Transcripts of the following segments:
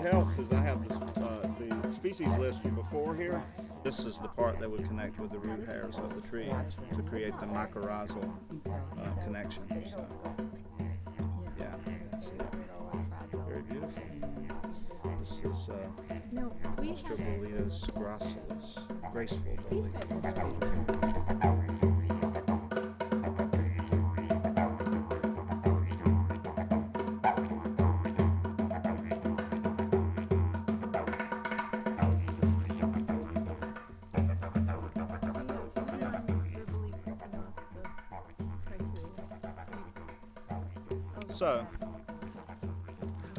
helps is I have this, the species list from before here. This is the part that would connect with the root hairs of the tree to create the mycorrhizal connection. So, yeah, that's it. Very beautiful. This is Auspicious gracilis, graceful lily. So,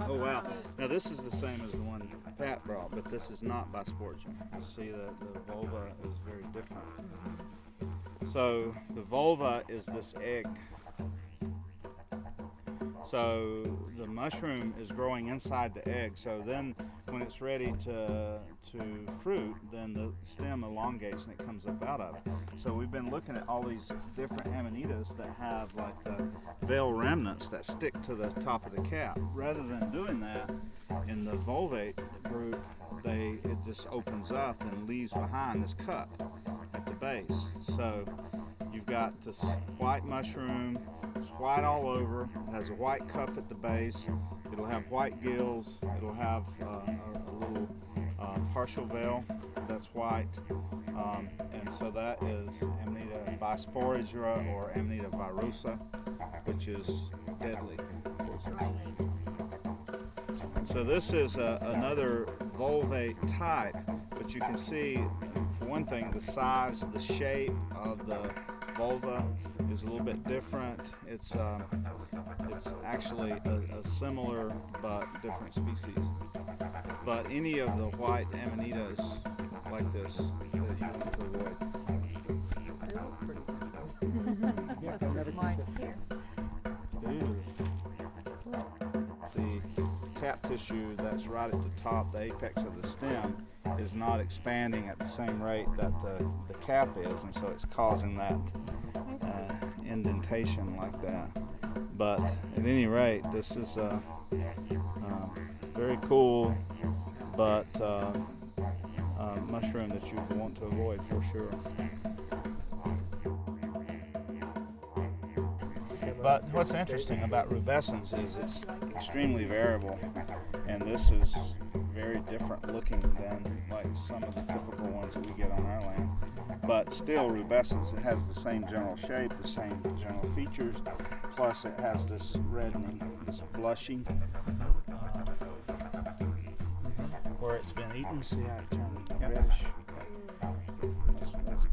oh wow, now this is the same as the one Pat brought, but this is not by sporging. You see that the vulva is very different. So the vulva is this egg. So the mushroom is growing inside the egg. So then when it's ready to fruit, then the stem elongates and it comes up out of it. So we've been looking at all these different amanitas that have like the veil remnants that stick to the top of the cap. Rather than doing that in the vulvate group, it just opens up and leaves behind this cup at the base. So you've got this white mushroom. It's white all over. It has a white cup at the base. It'll have white gills. It'll have a little partial veil that's white. And so that is Amanita bisporigera or Amanita virosa, which is deadly. So this is another vulvate type, but you can see, for one thing, the size, the shape of the vulva is a little bit different. It's actually a similar but different species. But any of the white amanitas like this that you want to avoid. The cap tissue that's right at the top, the apex of the stem, is not expanding at the same rate that the cap is, and so it's causing that indentation like that. But at any rate, this is very cool, but mushroom that you want to avoid for sure. But what's interesting about rubescens is it's extremely variable, and this is very different looking than like some of the typical ones that we get on our land. But still, rubescens, it has the same general shape, the same general features, plus it has this reddening, this blushing, where it's been eaten. See how it turned reddish?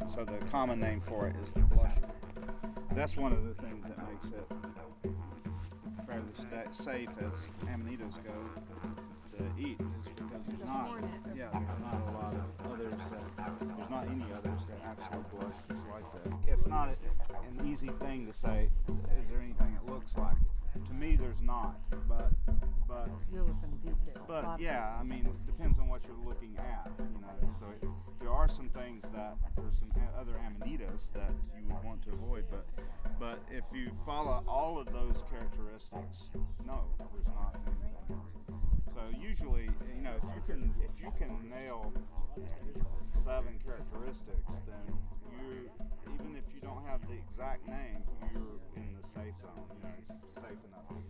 So the common name for it is the blusher. That's one of the things that makes it fairly safe as amanitas go to eat, is because there's not a lot of others there's not any others that actually blush just like that. It's not an easy thing to say, is there anything that looks like it? To me, there's not, but yeah, I mean, it depends on what you're looking at, you know. So there are some things that there's some other amanitas that you would want to avoid, but if you follow all of those characteristics, no, there's not anything. So usually, you know, if you can nail 7 characteristics, then even if you don't have the exact name, you're in the safe zone. You know, it's safe enough to eat.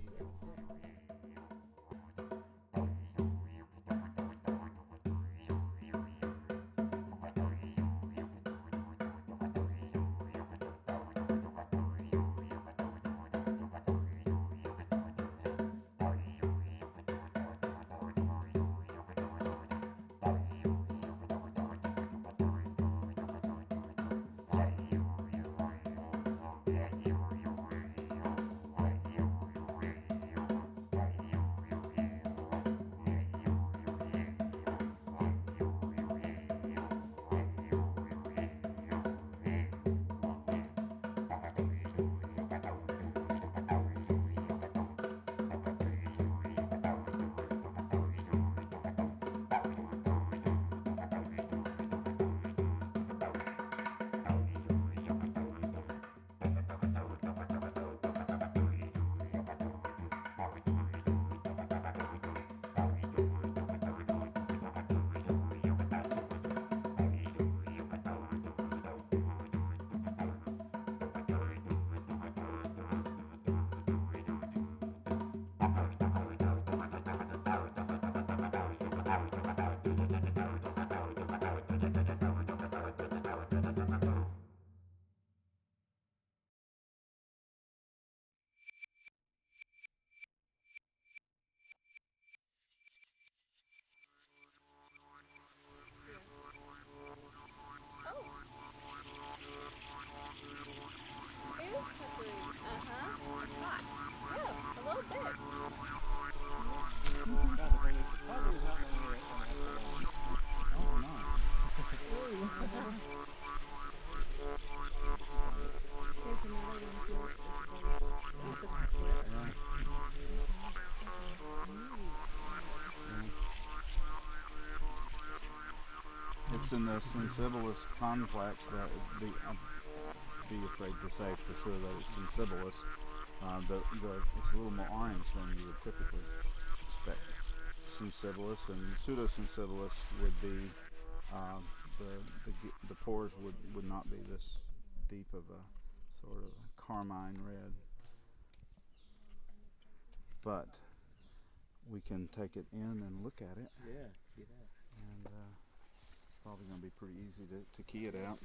It's in the sensibilis complex, but I'd be afraid to say for sure that it's sensibilis. It's a little more orange than you would typically expect. Sensibilis and pseudosensibilis would be um, the pores would not be this deep of a sort of carmine red, but we can take it in and look at it. Yeah, get out. And probably going to be pretty easy to key it out.